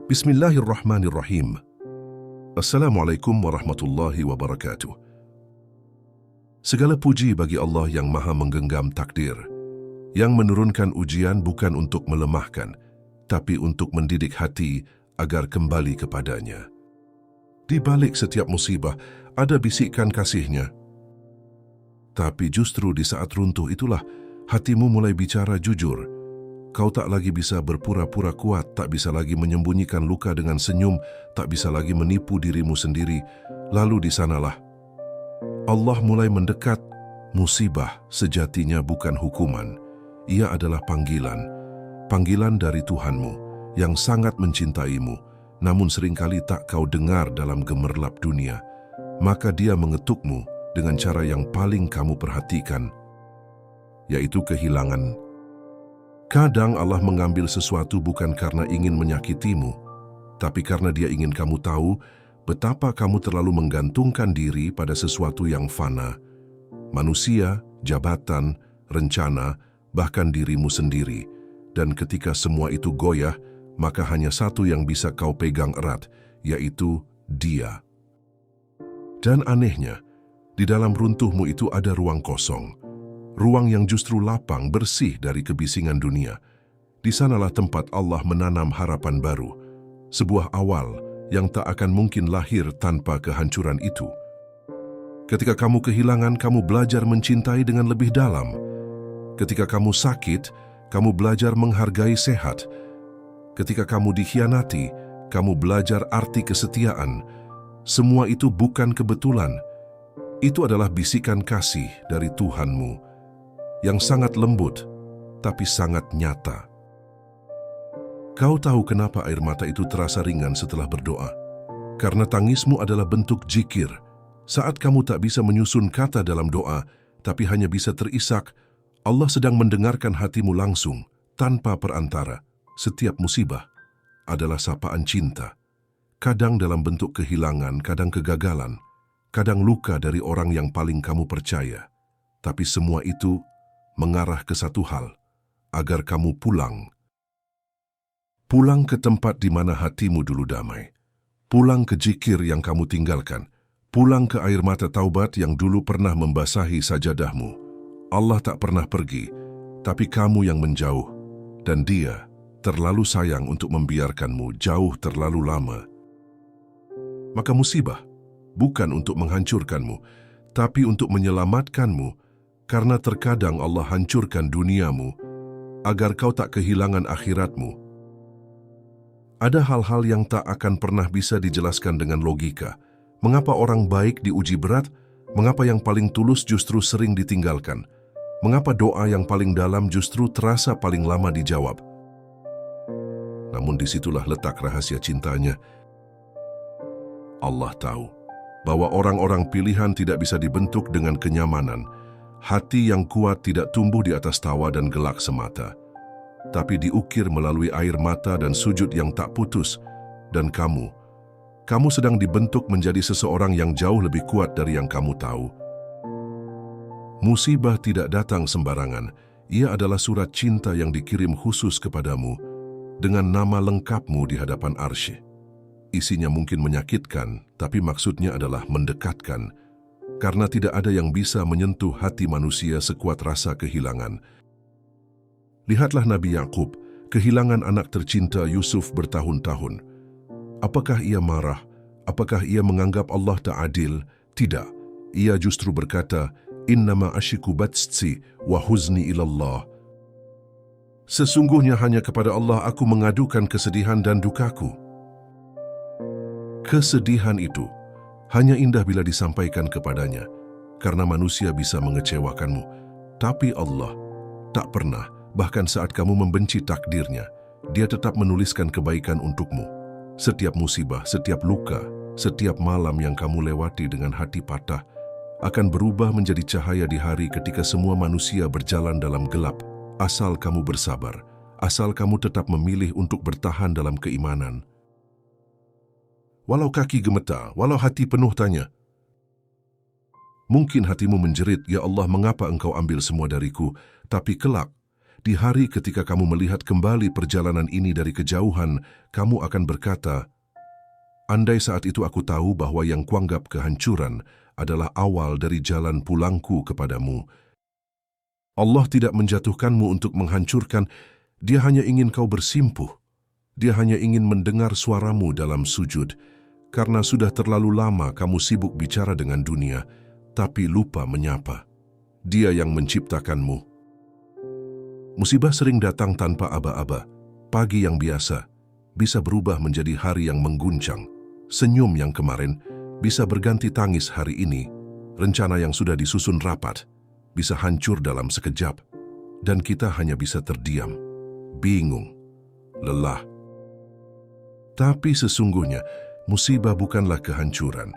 Bismillahirrahmanirrahim. Assalamualaikum warahmatullahi wabarakatuh. Segala puji bagi Allah yang maha menggenggam takdir, yang menurunkan ujian bukan untuk melemahkan, tapi untuk mendidik hati agar kembali kepadanya. Di balik setiap musibah ada bisikan kasih-Nya. Tapi justru di saat runtuh itulah hatimu mulai bicara jujur. Kau tak lagi bisa berpura-pura kuat, tak bisa lagi menyembunyikan luka dengan senyum, tak bisa lagi menipu dirimu sendiri. Lalu di sanalah Allah mulai mendekat. Musibah sejatinya bukan hukuman. Ia adalah panggilan. Panggilan dari Tuhanmu yang sangat mencintaimu, namun seringkali tak kau dengar dalam gemerlap dunia. Maka Dia mengetukmu dengan cara yang paling kamu perhatikan, yaitu kehilangan. Kadang Allah mengambil sesuatu bukan karena ingin menyakitimu, tapi karena Dia ingin kamu tahu betapa kamu terlalu menggantungkan diri pada sesuatu yang fana. Manusia, jabatan, rencana, bahkan dirimu sendiri. Dan ketika semua itu goyah, maka hanya satu yang bisa kau pegang erat, yaitu Dia. Dan anehnya, di dalam runtuhmu itu ada ruang kosong. Ruang yang justru lapang, bersih dari kebisingan dunia. Di sanalah tempat Allah menanam harapan baru, sebuah awal yang tak akan mungkin lahir tanpa kehancuran itu. Ketika kamu kehilangan, kamu belajar mencintai dengan lebih dalam. Ketika kamu sakit, kamu belajar menghargai sehat. Ketika kamu dikhianati, kamu belajar arti kesetiaan. Semua itu bukan kebetulan. Itu adalah bisikan kasih dari Tuhanmu, yang sangat lembut, tapi sangat nyata. Kau tahu kenapa air mata itu terasa ringan setelah berdoa? Karena tangismu adalah bentuk zikir. Saat kamu tak bisa menyusun kata dalam doa, tapi hanya bisa terisak, Allah sedang mendengarkan hatimu langsung, tanpa perantara. Setiap musibah adalah sapaan cinta. Kadang dalam bentuk kehilangan, kadang kegagalan, kadang luka dari orang yang paling kamu percaya. Tapi semua itu mengarah ke satu hal, agar kamu pulang. Pulang ke tempat di mana hatimu dulu damai. Pulang ke zikir yang kamu tinggalkan. Pulang ke air mata taubat yang dulu pernah membasahi sajadahmu. Allah tak pernah pergi, tapi kamu yang menjauh. Dan Dia terlalu sayang untuk membiarkanmu jauh terlalu lama. Maka musibah bukan untuk menghancurkanmu, tapi untuk menyelamatkanmu. Karena terkadang Allah hancurkan duniamu agar kau tak kehilangan akhiratmu. Ada hal-hal yang tak akan pernah bisa dijelaskan dengan logika. Mengapa orang baik diuji berat? Mengapa yang paling tulus justru sering ditinggalkan? Mengapa doa yang paling dalam justru terasa paling lama dijawab? Namun disitulah letak rahasia cintanya. Allah tahu bahwa orang-orang pilihan tidak bisa dibentuk dengan kenyamanan. Hati yang kuat tidak tumbuh di atas tawa dan gelak semata, tapi diukir melalui air mata dan sujud yang tak putus. Dan kamu sedang dibentuk menjadi seseorang yang jauh lebih kuat dari yang kamu tahu. Musibah tidak datang sembarangan. Ia adalah surat cinta yang dikirim khusus kepadamu dengan nama lengkapmu di hadapan Arsy. Isinya mungkin menyakitkan, tapi maksudnya adalah mendekatkan. Karena tidak ada yang bisa menyentuh hati manusia sekuat rasa kehilangan. Lihatlah Nabi Yakub, kehilangan anak tercinta Yusuf bertahun-tahun. Apakah ia marah? Apakah ia menganggap Allah tak adil? Tidak. Ia justru berkata, Innama ashiku batsi wa huzni ilallah. Sesungguhnya hanya kepada Allah aku mengadukan kesedihan dan dukaku. Kesedihan itu hanya indah bila disampaikan kepadanya, karena manusia bisa mengecewakanmu. Tapi Allah tak pernah, bahkan saat kamu membenci takdirnya, Dia tetap menuliskan kebaikan untukmu. Setiap musibah, setiap luka, setiap malam yang kamu lewati dengan hati patah, akan berubah menjadi cahaya di hari ketika semua manusia berjalan dalam gelap. Asal kamu bersabar, asal kamu tetap memilih untuk bertahan dalam keimanan. Walau kaki gemetar, walau hati penuh tanya. Mungkin hatimu menjerit, Ya Allah, mengapa Engkau ambil semua dariku? Tapi kelak, di hari ketika kamu melihat kembali perjalanan ini dari kejauhan, kamu akan berkata, andai saat itu aku tahu bahwa yang kuanggap kehancuran adalah awal dari jalan pulangku kepadamu. Allah tidak menjatuhkanmu untuk menghancurkan, Dia hanya ingin kau bersimpuh. Dia hanya ingin mendengar suaramu dalam sujud, karena sudah terlalu lama kamu sibuk bicara dengan dunia, tapi lupa menyapa. Dia yang menciptakanmu. Musibah sering datang tanpa aba-aba. Pagi yang biasa bisa berubah menjadi hari yang mengguncang. Senyum yang kemarin bisa berganti tangis hari ini. Rencana yang sudah disusun rapat bisa hancur dalam sekejap. Dan kita hanya bisa terdiam, bingung, lelah. Tapi sesungguhnya, musibah bukanlah kehancuran.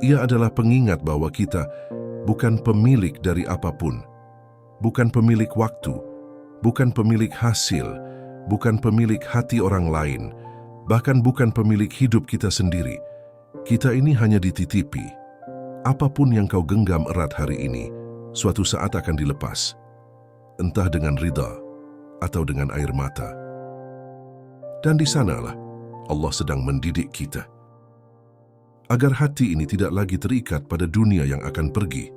Ia adalah pengingat bahwa kita bukan pemilik dari apapun. Bukan pemilik waktu, bukan pemilik hasil, bukan pemilik hati orang lain, bahkan bukan pemilik hidup kita sendiri. Kita ini hanya dititipi. Apapun yang kau genggam erat hari ini, suatu saat akan dilepas. Entah dengan ridha atau dengan air mata. Dan di sanalah Allah sedang mendidik kita. Agar hati ini tidak lagi terikat pada dunia yang akan pergi.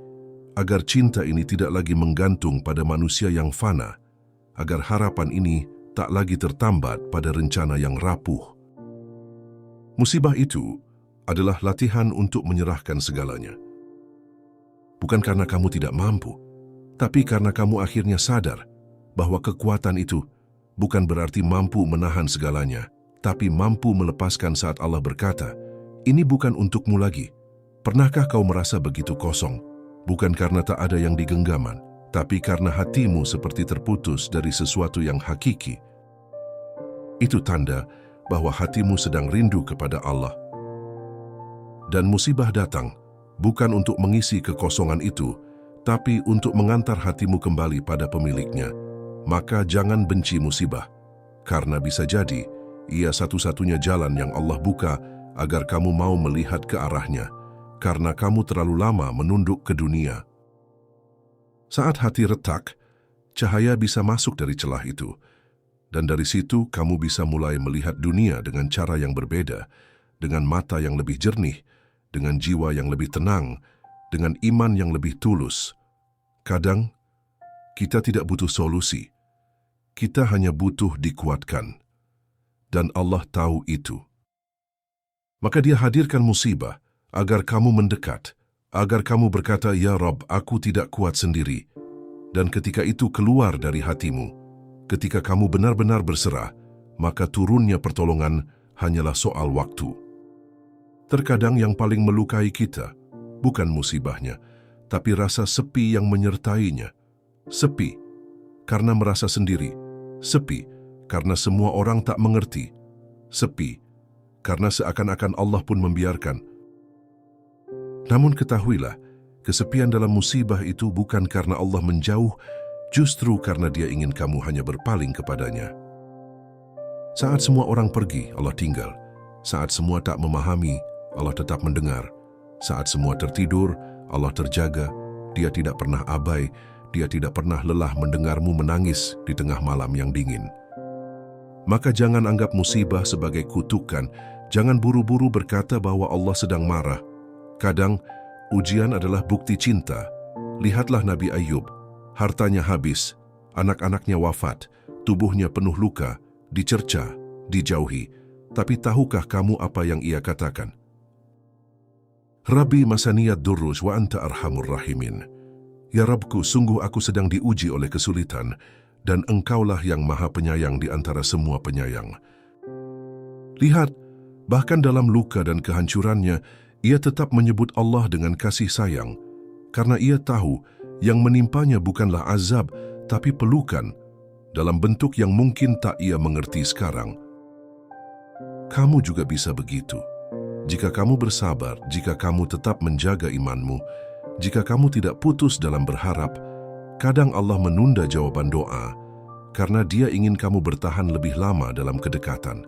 Agar cinta ini tidak lagi menggantung pada manusia yang fana. Agar harapan ini tak lagi tertambat pada rencana yang rapuh. Musibah itu adalah latihan untuk menyerahkan segalanya. Bukan karena kamu tidak mampu, tapi karena kamu akhirnya sadar bahwa kekuatan itu bukan berarti mampu menahan segalanya, tapi mampu melepaskan saat Allah berkata, ini bukan untukmu lagi. Pernahkah kau merasa begitu kosong? Bukan karena tak ada yang digenggaman, tapi karena hatimu seperti terputus dari sesuatu yang hakiki. Itu tanda bahwa hatimu sedang rindu kepada Allah. Dan musibah datang bukan untuk mengisi kekosongan itu, tapi untuk mengantar hatimu kembali pada pemiliknya. Maka jangan benci musibah, karena bisa jadi ia satu-satunya jalan yang Allah buka agar kamu mau melihat ke arahnya, karena kamu terlalu lama menunduk ke dunia. Saat hati retak, cahaya bisa masuk dari celah itu. Dan dari situ kamu bisa mulai melihat dunia dengan cara yang berbeda, dengan mata yang lebih jernih, dengan jiwa yang lebih tenang, dengan iman yang lebih tulus. Kadang, kita tidak butuh solusi. Kita hanya butuh dikuatkan. Dan Allah tahu itu. Maka Dia hadirkan musibah agar kamu mendekat, agar kamu berkata, Ya Rabb, aku tidak kuat sendiri. Dan ketika itu keluar dari hatimu, ketika kamu benar-benar berserah, maka turunnya pertolongan hanyalah soal waktu. Terkadang yang paling melukai kita bukan musibahnya, tapi rasa sepi yang menyertainya. Sepi karena merasa sendiri, sepi karena semua orang tak mengerti, sepi karena seakan-akan Allah pun membiarkan. Namun ketahuilah, kesepian dalam musibah itu bukan karena Allah menjauh, justru karena Dia ingin kamu hanya berpaling kepadanya. Saat semua orang pergi, Allah tinggal. Saat semua tak memahami, Allah tetap mendengar. Saat semua tertidur, Allah terjaga. Dia tidak pernah abai, Dia tidak pernah lelah mendengarmu menangis di tengah malam yang dingin. Maka jangan anggap musibah sebagai kutukan, jangan buru-buru berkata bahwa Allah sedang marah. Kadang, ujian adalah bukti cinta. Lihatlah Nabi Ayub, hartanya habis, anak-anaknya wafat, tubuhnya penuh luka, dicerca, dijauhi. Tapi tahukah kamu apa yang ia katakan? Rabbi masaniyad durrus wa anta arhamur rahimin. Ya Rabbku, sungguh aku sedang diuji oleh kesulitan, dan Engkaulah yang maha penyayang di antara semua penyayang. Lihat, bahkan dalam luka dan kehancurannya, ia tetap menyebut Allah dengan kasih sayang, karena ia tahu yang menimpanya bukanlah azab, tapi pelukan, dalam bentuk yang mungkin tak ia mengerti sekarang. Kamu juga bisa begitu. Jika kamu bersabar, jika kamu tetap menjaga imanmu, jika kamu tidak putus dalam berharap, kadang Allah menunda jawaban doa, karena Dia ingin kamu bertahan lebih lama dalam kedekatan,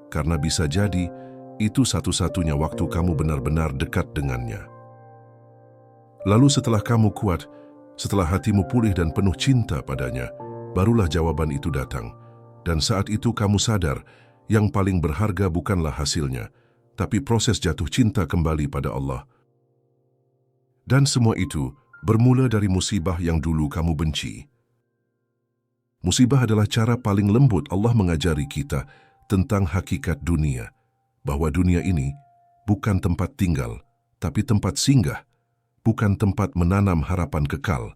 karena bisa jadi, itu satu-satunya waktu kamu benar-benar dekat dengannya. Lalu setelah kamu kuat, setelah hatimu pulih dan penuh cinta padanya, barulah jawaban itu datang. Dan saat itu kamu sadar, yang paling berharga bukanlah hasilnya, tapi proses jatuh cinta kembali pada Allah. Dan semua itu bermula dari musibah yang dulu kamu benci. Musibah adalah cara paling lembut Allah mengajari kita tentang hakikat dunia, bahwa dunia ini bukan tempat tinggal, tapi tempat singgah, bukan tempat menanam harapan kekal,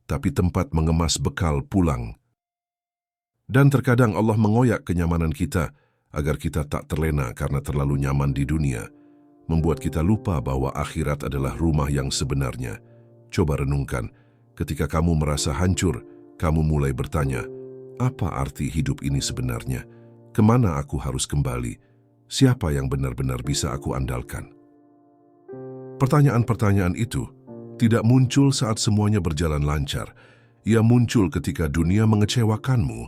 tapi tempat mengemas bekal pulang. Dan terkadang Allah mengoyak kenyamanan kita agar kita tak terlena karena terlalu nyaman di dunia, membuat kita lupa bahwa akhirat adalah rumah yang sebenarnya. Coba renungkan, ketika kamu merasa hancur, kamu mulai bertanya, apa arti hidup ini sebenarnya? Kemana aku harus kembali? Siapa yang benar-benar bisa aku andalkan? Pertanyaan-pertanyaan itu tidak muncul saat semuanya berjalan lancar. Ia muncul ketika dunia mengecewakanmu.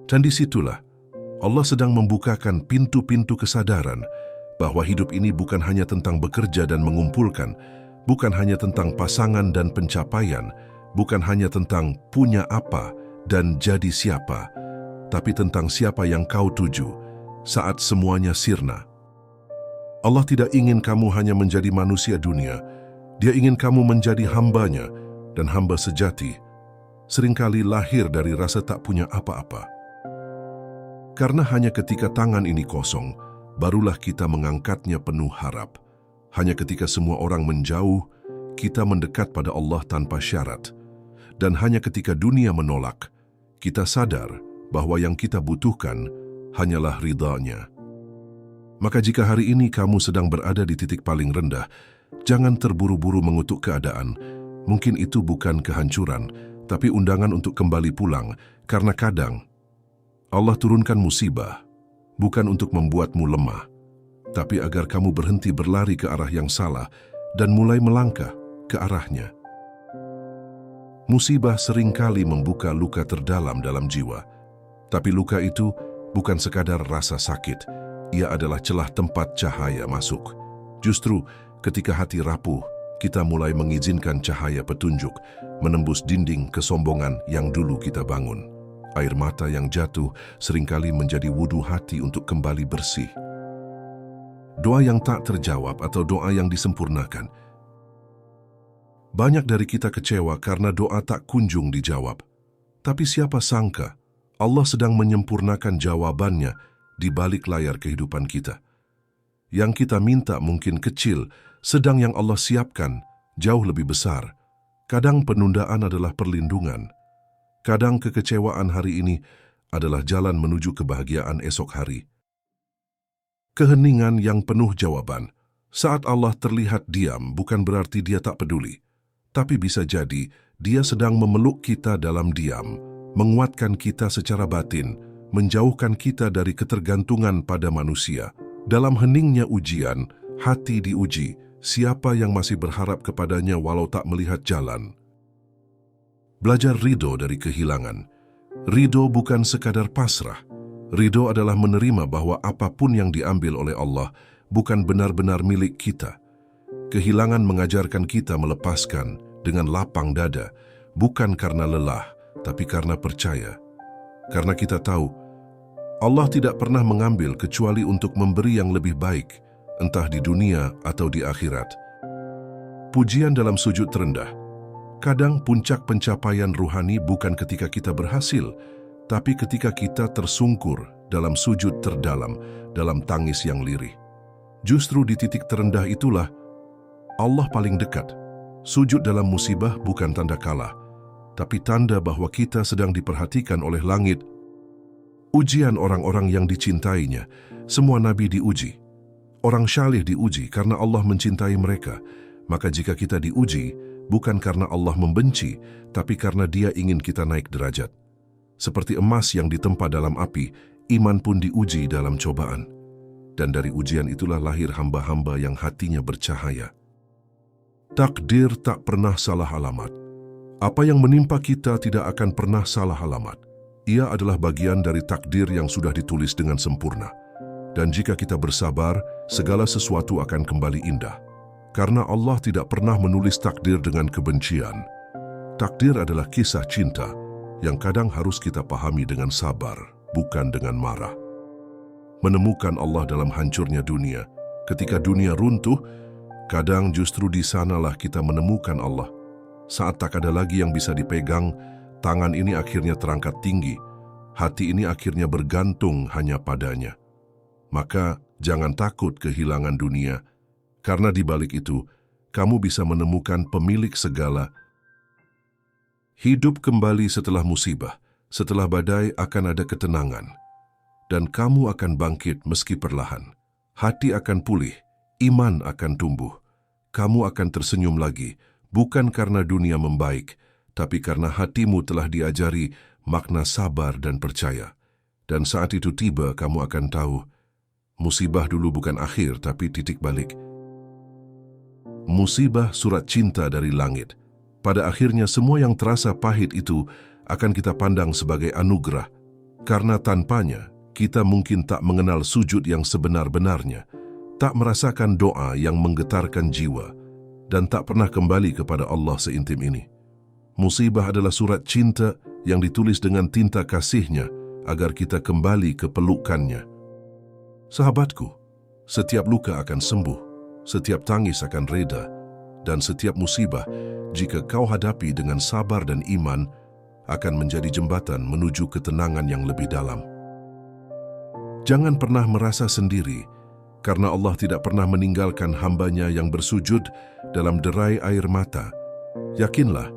Dan disitulah Allah sedang membukakan pintu-pintu kesadaran bahwa hidup ini bukan hanya tentang bekerja dan mengumpulkan, bukan hanya tentang pasangan dan pencapaian, bukan hanya tentang punya apa dan jadi siapa, tapi tentang siapa yang kau tuju saat semuanya sirna. Allah tidak ingin kamu hanya menjadi manusia dunia, Dia ingin kamu menjadi hambanya, dan hamba sejati seringkali lahir dari rasa tak punya apa-apa. Karena hanya ketika tangan ini kosong, barulah kita mengangkatnya penuh harap. Hanya ketika semua orang menjauh, kita mendekat pada Allah tanpa syarat. Dan hanya ketika dunia menolak, kita sadar bahwa yang kita butuhkan hanyalah ridha-Nya. Maka jika hari ini kamu sedang berada di titik paling rendah, jangan terburu-buru mengutuk keadaan. Mungkin itu bukan kehancuran, tapi undangan untuk kembali pulang, karena kadang Allah turunkan musibah bukan untuk membuatmu lemah, tapi agar kamu berhenti berlari ke arah yang salah dan mulai melangkah ke arahnya. Musibah seringkali membuka luka terdalam dalam jiwa, tapi luka itu bukan sekadar rasa sakit, ia adalah celah tempat cahaya masuk. Justru ketika hati rapuh, kita mulai mengizinkan cahaya petunjuk menembus dinding kesombongan yang dulu kita bangun. Air mata yang jatuh seringkali menjadi wudhu hati untuk kembali bersih. Doa yang tak terjawab atau doa yang disempurnakan. Banyak dari kita kecewa karena doa tak kunjung dijawab. Tapi siapa sangka Allah sedang menyempurnakan jawabannya di balik layar kehidupan kita. Yang kita minta mungkin kecil, sedang yang Allah siapkan jauh lebih besar. Kadang penundaan adalah perlindungan. Kadang kekecewaan hari ini adalah jalan menuju kebahagiaan esok hari. Keheningan yang penuh jawaban. Saat Allah terlihat diam bukan berarti Dia tak peduli. Tapi bisa jadi Dia sedang memeluk kita dalam diam, menguatkan kita secara batin, menjauhkan kita dari ketergantungan pada manusia. Dalam heningnya ujian, hati diuji, siapa yang masih berharap kepadanya walau tak melihat jalan. Belajar ridho dari kehilangan. Ridho bukan sekadar pasrah. Ridho adalah menerima bahwa apapun yang diambil oleh Allah bukan benar-benar milik kita. Kehilangan mengajarkan kita melepaskan dengan lapang dada, bukan karena lelah, tapi karena percaya. Karena kita tahu, Allah tidak pernah mengambil kecuali untuk memberi yang lebih baik, entah di dunia atau di akhirat. Pujian dalam sujud terendah. Kadang puncak pencapaian ruhani bukan ketika kita berhasil, tapi ketika kita tersungkur dalam sujud terdalam, dalam tangis yang lirih. Justru di titik terendah itulah Allah paling dekat. Sujud dalam musibah bukan tanda kalah, tapi tanda bahwa kita sedang diperhatikan oleh langit. Ujian orang-orang yang dicintainya, semua nabi diuji. Orang syalih diuji karena Allah mencintai mereka. Maka jika kita diuji, bukan karena Allah membenci, tapi karena Dia ingin kita naik derajat. Seperti emas yang ditempa dalam api, iman pun diuji dalam cobaan. Dan dari ujian itulah lahir hamba-hamba yang hatinya bercahaya. Takdir tak pernah salah alamat. Apa yang menimpa kita tidak akan pernah salah alamat. Ia adalah bagian dari takdir yang sudah ditulis dengan sempurna. Dan jika kita bersabar, segala sesuatu akan kembali indah. Karena Allah tidak pernah menulis takdir dengan kebencian. Takdir adalah kisah cinta yang kadang harus kita pahami dengan sabar, bukan dengan marah. Menemukan Allah dalam hancurnya dunia. Ketika dunia runtuh, kadang justru di sanalah kita menemukan Allah. Saat tak ada lagi yang bisa dipegang, tangan ini akhirnya terangkat tinggi, hati ini akhirnya bergantung hanya padanya. Maka jangan takut kehilangan dunia, karena di balik itu, kamu bisa menemukan pemilik segala. Hidup kembali setelah musibah, setelah badai akan ada ketenangan. Dan kamu akan bangkit meski perlahan. Hati akan pulih, iman akan tumbuh. Kamu akan tersenyum lagi, bukan karena dunia membaik, tapi karena hatimu telah diajari makna sabar dan percaya. Dan saat itu tiba, kamu akan tahu, musibah dulu bukan akhir, tapi titik balik. Musibah surat cinta dari langit. Pada akhirnya semua yang terasa pahit itu akan kita pandang sebagai anugerah. Karena tanpanya, kita mungkin tak mengenal sujud yang sebenar-benarnya, tak merasakan doa yang menggetarkan jiwa, dan tak pernah kembali kepada Allah seintim ini. Musibah adalah surat cinta yang ditulis dengan tinta kasihnya agar kita kembali ke pelukannya. Sahabatku, setiap luka akan sembuh. Setiap tangis akan reda, dan setiap musibah, jika kau hadapi dengan sabar dan iman, akan menjadi jembatan menuju ketenangan yang lebih dalam. Jangan pernah merasa sendiri, karena Allah tidak pernah meninggalkan hamba-Nya yang bersujud dalam derai air mata. Yakinlah,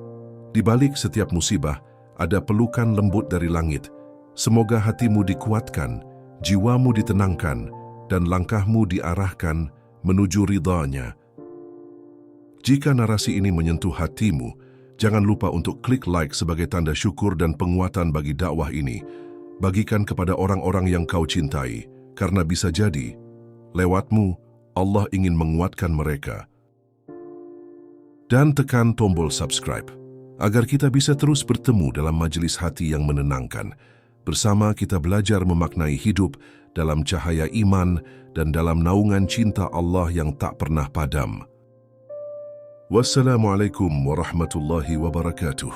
di balik setiap musibah ada pelukan lembut dari langit. Semoga hatimu dikuatkan, jiwamu ditenangkan, dan langkahmu diarahkan menuju ridha-Nya. Jika narasi ini menyentuh hatimu, jangan lupa untuk klik like sebagai tanda syukur dan penguatan bagi dakwah ini. Bagikan kepada orang-orang yang kau cintai, karena bisa jadi, lewatmu, Allah ingin menguatkan mereka. Dan tekan tombol subscribe, agar kita bisa terus bertemu dalam majelis hati yang menenangkan. Bersama kita belajar memaknai hidup dalam cahaya iman dan dalam naungan cinta Allah yang tak pernah padam. Wassalamualaikum warahmatullahi wabarakatuh.